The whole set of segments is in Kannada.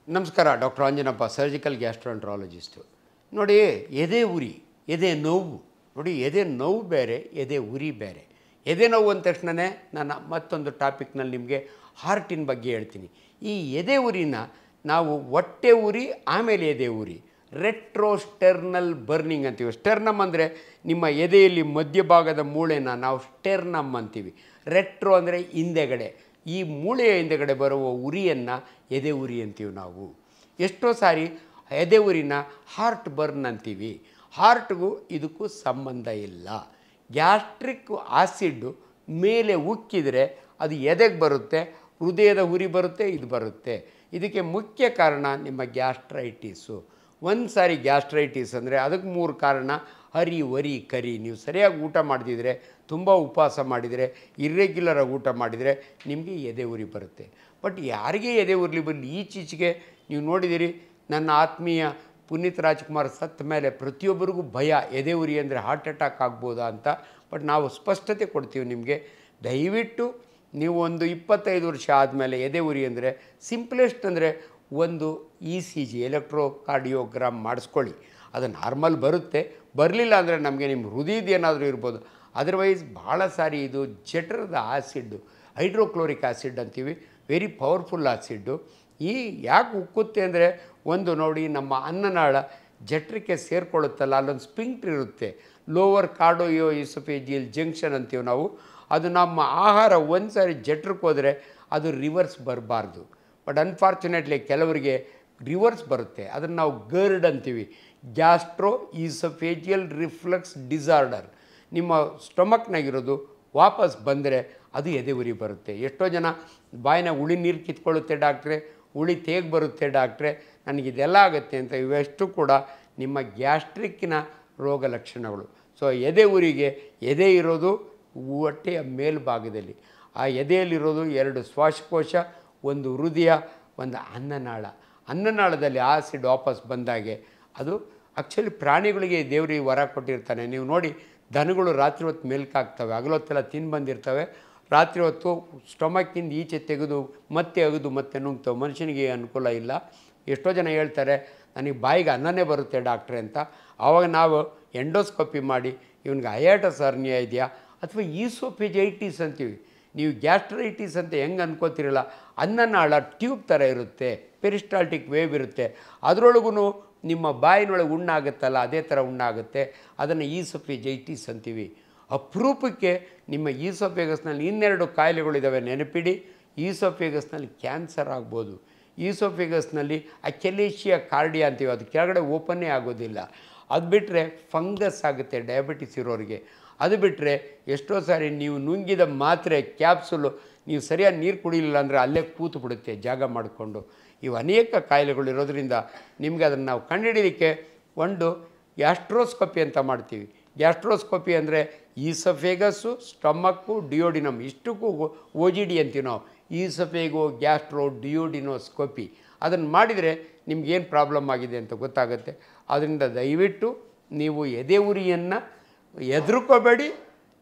ನಮಸ್ಕಾರ. Doctor Anjanappa, surgical gastroenterologist. ನೋಡಿ, ಎದೆ ಉರಿ, ಎದೆ ನೋವು ನೋಡಿ, ಎದೆ ನೋವು ಬೇರೆ, ಎದೆ ಉರಿ ಬೇರೆ. ಎದೆ ನೋವು ಅಂದ ತಕ್ಷಣವೇ ನಾನು ಮತ್ತೊಂದು ಟಾಪಿಕ್ನಲ್ಲಿ ನಿಮಗೆ ಹಾರ್ಟಿನ ಬಗ್ಗೆ ಹೇಳ್ತೀನಿ. ಈ ಎದೆ ಉರಿನ ನಾವು ಹೊಟ್ಟೆ ಉರಿ ಆಮೇಲೆ ಎದೆ ಉರಿ, ರೆಟ್ರೋಸ್ಟೆರ್ನಲ್ ಬರ್ನಿಂಗ್ ಅಂತೀವಿ. ಸ್ಟೆರ್ನಮ್ ಅಂದರೆ ನಿಮ್ಮ ಎದೆಯಲ್ಲಿ ಮಧ್ಯಭಾಗದ ಮೂಳೆನ ನಾವು ಸ್ಟೆರ್ನಮ್ ಅಂತೀವಿ. ರೆಟ್ರೋ ಅಂದರೆ ಹಿಂದೆಗಡೆ, ಈ ಮೂಳೆಯ ಹಿಂದೆಗಡೆ ಬರುವ ಉರಿಯನ್ನು ಎದೆ ಉರಿ ಅಂತೀವಿ ನಾವು. ಎಷ್ಟೋ ಸಾರಿ ಎದೆ ಉರಿನ ಹಾರ್ಟ್ ಬರ್ನ್ ಅಂತೀವಿ. ಹಾರ್ಟ್ಗೂ ಇದಕ್ಕೂ ಸಂಬಂಧ ಇಲ್ಲ. ಗ್ಯಾಸ್ಟ್ರಿಕ್ ಆಸಿಡ್ಡು ಮೇಲೆ ಉಕ್ಕಿದರೆ ಅದು ಎದೆಗೆ ಬರುತ್ತೆ, ಹೃದಯದ ಉರಿ ಬರುತ್ತೆ, ಇದು ಬರುತ್ತೆ. ಇದಕ್ಕೆ ಮುಖ್ಯ ಕಾರಣ ನಿಮ್ಮ ಗ್ಯಾಸ್ಟ್ರೈಟಿಸು. ಒಂದು ಸಾರಿ ಗ್ಯಾಸ್ಟ್ರೈಟಿಸ್ ಅಂದರೆ ಅದಕ್ಕೆ 3 ಕಾರಣ: ಹರಿ, ವರಿ, ಕರಿ. ನೀವು ಸರಿಯಾಗಿ ಊಟ ಮಾಡಿದಿದ್ರೆ, ತುಂಬ ಉಪವಾಸ ಮಾಡಿದರೆ, ಇರ್ರೆಗ್ಯುಲರಾಗಿ ಊಟ ಮಾಡಿದರೆ ನಿಮಗೆ ಎದೆ ಉರಿ ಬರುತ್ತೆ. ಬಟ್ ಯಾರಿಗೆ ಎದೆ ಉರಿ ಬರಲಿ, ಈಚೀಚೆಗೆ ನೀವು ನೋಡಿದಿರಿ, ನನ್ನ ಆತ್ಮೀಯ ಪುನೀತ್ ರಾಜ್ಕುಮಾರ್ ಸತ್ತ ಮೇಲೆ ಪ್ರತಿಯೊಬ್ಬರಿಗೂ ಭಯ, ಎದೆ ಉರಿ ಅಂದರೆ ಹಾರ್ಟ್ ಅಟ್ಯಾಕ್ ಆಗ್ಬೋದಾ ಅಂತ. ಬಟ್ ನಾವು ಸ್ಪಷ್ಟತೆ ಕೊಡ್ತೀವಿ ನಿಮಗೆ. ದಯವಿಟ್ಟು ನೀವು ಒಂದು 25 ವರ್ಷ ಆದಮೇಲೆ ಎದೆ ಉರಿ ಅಂದರೆ ಸಿಂಪ್ಲೆಸ್ಟ್ ಅಂದರೆ ಒಂದು ECG, ಎಲೆಕ್ಟ್ರೋಕಾರ್ಡಿಯೋಗ್ರಾಮ್ ಮಾಡಿಸ್ಕೊಳ್ಳಿ. ಅದು ನಾರ್ಮಲ್ ಬರುತ್ತೆ. ಬರಲಿಲ್ಲ ಅಂದರೆ ನಮಗೆ ನಿಮ್ಮ ಹೃದಯದ ಏನಾದರೂ ಇರ್ಬೋದು. ಅದರ್ವೈಸ್ ಭಾಳ ಸಾರಿ ಇದು ಜಠರದ ಆಸಿಡ್ಡು, ಹೈಡ್ರೋಕ್ಲೋರಿಕ್ ಆಸಿಡ್ ಅಂತೀವಿ, ವೆರಿ ಪವರ್ಫುಲ್ ಆಸಿಡ್ಡು. ಈ ಯಾಕೆ ಉಕ್ಕುತ್ತೆ ಅಂದರೆ, ಒಂದು ನೋಡಿ, ನಮ್ಮ ಅನ್ನನಾಳ ಜಠರಕ್ಕೆ ಸೇರಿಕೊಳ್ಳುತ್ತಲ್ಲ, ಅಲ್ಲೊಂದು ಸ್ಪಿಂಕ್ಟ್ರ್ ಇರುತ್ತೆ, ಲೋವರ್ ಕಾರ್ಡಿಯೋ ಈಸೋಫೇಜಿಯಲ್ ಜಂಕ್ಷನ್ ಅಂತೀವಿ ನಾವು. ಅದು ನಮ್ಮ ಆಹಾರ ಒಂದು ಸಾರಿ ಜಠರಕ್ಕೆ ಹೋದರೆ ಅದು ರಿವರ್ಸ್ ಬರಬಾರ್ದು. ಬಟ್ ಅನ್ಫಾರ್ಚುನೇಟ್ಲಿ ಕೆಲವರಿಗೆ ರಿವರ್ಸ್ ಬರುತ್ತೆ. ಅದನ್ನು ನಾವು ಗರ್ಡ್ ಅಂತೀವಿ, ಗ್ಯಾಸ್ಟ್ರೋ ಈಸೋಫೇಜಿಯಲ್ ರಿಫ್ಲಕ್ಸ್ ಡಿಸಾರ್ಡರ್. ನಿಮ್ಮ ಸ್ಟೊಮಕ್ನಾಗಿರೋದು ವಾಪಸ್ ಬಂದರೆ ಅದು ಎದೆ ಉರಿ ಬರುತ್ತೆ. ಎಷ್ಟೋ ಜನ ಬಾಯಿನ ಉಳಿ ನೀರು ಕಿತ್ಕೊಳ್ಳುತ್ತೆ ಡಾಕ್ಟ್ರೆ, ಉಳಿ ತೇಗ್ ಬರುತ್ತೆ ಡಾಕ್ಟ್ರೆ, ನನಗಿದೆಲ್ಲ ಆಗುತ್ತೆ ಅಂತ. ಇವೆಷ್ಟು ಕೂಡ ನಿಮ್ಮ ಗ್ಯಾಸ್ಟ್ರಿಕ್ಕಿನ ರೋಗ ಲಕ್ಷಣಗಳು. ಸೊ ಎದೆ ಉರಿಗೆ ಎದೆ ಇರೋದು ಹೊಟ್ಟೆಯ ಮೇಲ್ಭಾಗದಲ್ಲಿ. ಆ ಎದೆಯಲ್ಲಿರೋದು 2 ಶ್ವಾಸಕೋಶ, ಒಂದು ಹೃದಯ, ಒಂದು ಅನ್ನನಾಳ. ಅನ್ನನಾಳದಲ್ಲಿ ಆಸಿಡ್ ವಾಪಸ್ ಬಂದಾಗೆ ಅದು ಆ್ಯಕ್ಚುಲಿ ಪ್ರಾಣಿಗಳಿಗೆ ದೇವರಿಗೆ ವರ ಕೊಟ್ಟಿರ್ತಾನೆ. ನೀವು ನೋಡಿ, ದನಗಳು ರಾತ್ರಿ ಹೊತ್ತು ಮೆಲ್ಕಾಗ್ತವೆ, ಹಗಲೊತ್ತೆಲ್ಲ ತಿಂದು ಬಂದಿರ್ತವೆ, ರಾತ್ರಿ ಹೊತ್ತು ಸ್ಟೊಮಕ್ಕಿಂದ ಈಚೆ ತೆಗೆದು ಮತ್ತೆ ಅಗದು ಮತ್ತೆ ನುಂಗ್ತವೆ. ಮನುಷ್ಯನಿಗೆ ಅನುಕೂಲ ಇಲ್ಲ. ಎಷ್ಟೋ ಜನ ಹೇಳ್ತಾರೆ, ನನಗೆ ಬಾಯಿಗೆ ಅನ್ನನೇ ಬರುತ್ತೆ ಡಾಕ್ಟ್ರೆ ಅಂತ. ಆವಾಗ ನಾವು ಎಂಡೋಸ್ಕೋಪಿ ಮಾಡಿ ಇವನಿಗೆ ಹಯಾಟಸ್ ಹರ್ನಿಯಾ ಇದೆಯಾ ಅಥವಾ ಈಸೋಫೇಜೈಟಿಸ್ ಅಂತೀವಿ. ನೀವು ಗ್ಯಾಸ್ಟ್ರೈಟಿಸ್ ಅಂತ ಹೆಂಗೆ ಅನ್ಕೋತಿರಲ್ಲ, ಅನ್ನನಾಳ ಟ್ಯೂಬ್ ಥರ ಇರುತ್ತೆ, ಪೆರಿಸ್ಟಾಲ್ಟಿಕ್ ವೇವ್ ಇರುತ್ತೆ, ಅದರೊಳಗೂ ನಿಮ್ಮ ಬಾಯಿನೊಳಗೆ ಉಣ್ಣಾಗುತ್ತಲ್ಲ, ಅದೇ ಥರ ಉಣ್ಣಾಗುತ್ತೆ. ಅದನ್ನು ಈಸೋಫೇಜೈಟಿಸ್ ಅಂತೀವಿ. ಅಪರೂಪಕ್ಕೆ ನಿಮ್ಮ ಈಸೋಫೇಗಸ್ನಲ್ಲಿ 2 ಕಾಯಿಲೆಗಳಿದ್ದಾವೆ, ನೆನಪಿಡಿ. ಈಸೋಫೇಗಸ್ನಲ್ಲಿ ಕ್ಯಾನ್ಸರ್ ಆಗ್ಬೋದು, ಈಸೋಫೇಗಸ್ನಲ್ಲಿ ಅಕೆಲೇಶಿಯಾ ಕಾರ್ಡಿಯಾ ಅಂತೀವಿ, ಅದು ಕೆಳಗಡೆ ಓಪನ್ನೇ ಆಗೋದಿಲ್ಲ. ಅದು ಬಿಟ್ಟರೆ ಫಂಗಸ್ ಆಗುತ್ತೆ ಡಯಾಬಿಟಿಸ್ ಇರೋರಿಗೆ. ಅದು ಬಿಟ್ಟರೆ ಎಷ್ಟೋ ಸಾರಿ ನೀವು ನುಂಗಿದ ಮಾತ್ರೆ ಕ್ಯಾಪ್ಸುಲು ನೀವು ಸರಿಯಾಗಿ ನೀರು ಕುಡಿಲಿಲ್ಲ ಅಂದರೆ ಅಲ್ಲೇ ಕೂತು ಬಿಡುತ್ತೆ ಜಾಗ ಮಾಡಿಕೊಂಡು. ಇವು ಅನೇಕ ಕಾಯಿಲೆಗಳಿರೋದ್ರಿಂದ ನಿಮಗೆ ಅದನ್ನು ನಾವು ಕಂಡುಹಿಡಿಯಲಿಕ್ಕೆ ಒಂದು ಗ್ಯಾಸ್ಟ್ರೋಸ್ಕೋಪಿ ಅಂತ ಮಾಡ್ತೀವಿ. ಗ್ಯಾಸ್ಟ್ರೋಸ್ಕೋಪಿ ಅಂದರೆ ಈಸಫೇಗಸ್ಸು, ಸ್ಟಮಕ್ಕು, ಡಿಯೋಡಿನಮ್, ಇಷ್ಟಕ್ಕೂ OGD ಅಂತೀವಿ ನಾವು, ಈಸಫೇಗೋ ಗ್ಯಾಸ್ಟ್ರೋ ಡಿಯೋಡಿನೋಸ್ಕೋಪಿ. ಅದನ್ನು ಮಾಡಿದರೆ ನಿಮಗೇನು ಪ್ರಾಬ್ಲಮ್ ಆಗಿದೆ ಅಂತ ಗೊತ್ತಾಗುತ್ತೆ. ಅದರಿಂದ ದಯವಿಟ್ಟು ನೀವು ಎದೆ ಉರಿಯನ್ನು ಹೆದರ್ಕೋಬೇಡಿ,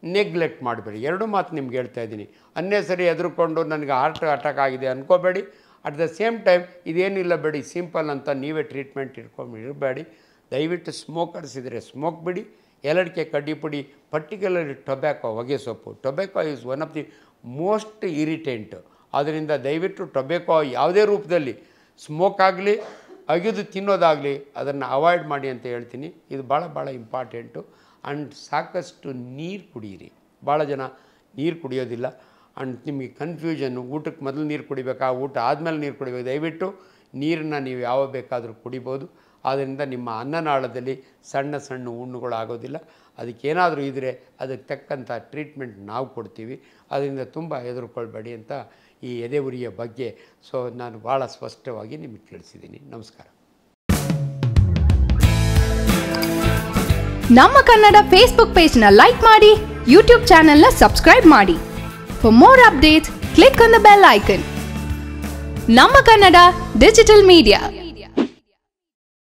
ನೆಗ್ಲೆಕ್ಟ್ ಮಾಡಬೇಡಿ. 2 ಮಾತು ನಿಮ್ಗೆ ಹೇಳ್ತಾ ಇದ್ದೀನಿ. ಅನ್ನೆಸರಿ ಹೆದರ್ಕೊಂಡು ನನಗೆ ಹಾರ್ಟ್ ಅಟ್ಯಾಕ್ ಆಗಿದೆ ಅಂದ್ಕೋಬೇಡಿ. ಅಟ್ ದ ಸೇಮ್ ಟೈಮ್ ಇದೇನಿಲ್ಲ ಬೇಡಿ, ಸಿಂಪಲ್ ಅಂತ ನೀವೇ ಟ್ರೀಟ್ಮೆಂಟ್ ಇರಬೇಡಿ. ದಯವಿಟ್ಟು ಸ್ಮೋಕರ್ಸ್ ಇದ್ದರೆ ಸ್ಮೋಕ್ ಬಿಡಿ. ಎಲಡಿಕೆ, ಕಡ್ಡಿ ಪುಡಿ, ಪರ್ಟಿಕ್ಯುಲರ್ಲಿ ಟೊಬ್ಯಾಕೊ, ಹೊಗೆ ಸೊಪ್ಪು. Tobacco is one of the most irritant. ಆದ್ದರಿಂದ ದಯವಿಟ್ಟು ಟೊಬ್ಯಾಕೊ ಯಾವುದೇ ರೂಪದಲ್ಲಿ ಸ್ಮೋಕ್ ಆಗಲಿ, ಅಗಿದು ತಿನ್ನೋದಾಗಲಿ, ಅದನ್ನು ಅವಾಯ್ಡ್ ಮಾಡಿ ಅಂತ ಹೇಳ್ತೀನಿ. ಇದು ಭಾಳ ಇಂಪಾರ್ಟೆಂಟು. ಆ್ಯಂಡ್ ಸಾಕಷ್ಟು ನೀರು ಕುಡಿಯಿರಿ. ಭಾಳ ಜನ ನೀರು ಕುಡಿಯೋದಿಲ್ಲ. ಆ್ಯಂಡ್ ನಿಮಗೆ ಕನ್ಫ್ಯೂಷನ್ನು, ಊಟಕ್ಕೆ ಮೊದಲು ನೀರು ಕುಡಿಬೇಕಾ, ಊಟ ಆದಮೇಲೆ ನೀರು ಕುಡಿಬೇಕು. ದಯವಿಟ್ಟು ನೀರನ್ನು ನೀವು ಯಾವಾಗ ಬೇಕಾದರೂ ಕುಡಿಬೋದು. ಆದ್ದರಿಂದ ನಿಮ್ಮ ಅನ್ನನಾಳದಲ್ಲಿ ಸಣ್ಣ ಹುಣ್ಣುಗಳು ಆಗೋದಿಲ್ಲ. ಅದಕ್ಕೇನಾದರೂ ಇದ್ದರೆ ಅದಕ್ಕೆ ತಕ್ಕಂಥ ಟ್ರೀಟ್ಮೆಂಟ್ ನಾವು ಕೊಡ್ತೀವಿ. ಅದರಿಂದ ತುಂಬ ಹೆದರ್ಕೊಳ್ಬೇಡಿ ಅಂತ ಈ ಎದೆ ಉರಿಯ ಬಗ್ಗೆ ನಾನು ಭಾಳ ಸ್ಪಷ್ಟವಾಗಿ ನಿಮಗೆ ತಿಳಿಸಿದ್ದೀನಿ. ನಮಸ್ಕಾರ. ನಮ್ಮ ಕನ್ನಡ ಫೇಸ್ಬುಕ್ ಪೇಜ್ನ ಲೈಕ್ ಮಾಡಿ, ಯೂಟ್ಯೂಬ್ ಚಾನೆಲ್ನ ಸಬ್ಸ್ಕ್ರೈಬ್ ಮಾಡಿ. For more updates click on the bell icon. ನಮ್ಮ ಕನ್ನಡ ಡಿಜಿಟಲ್ ಮೀಡಿಯಾ.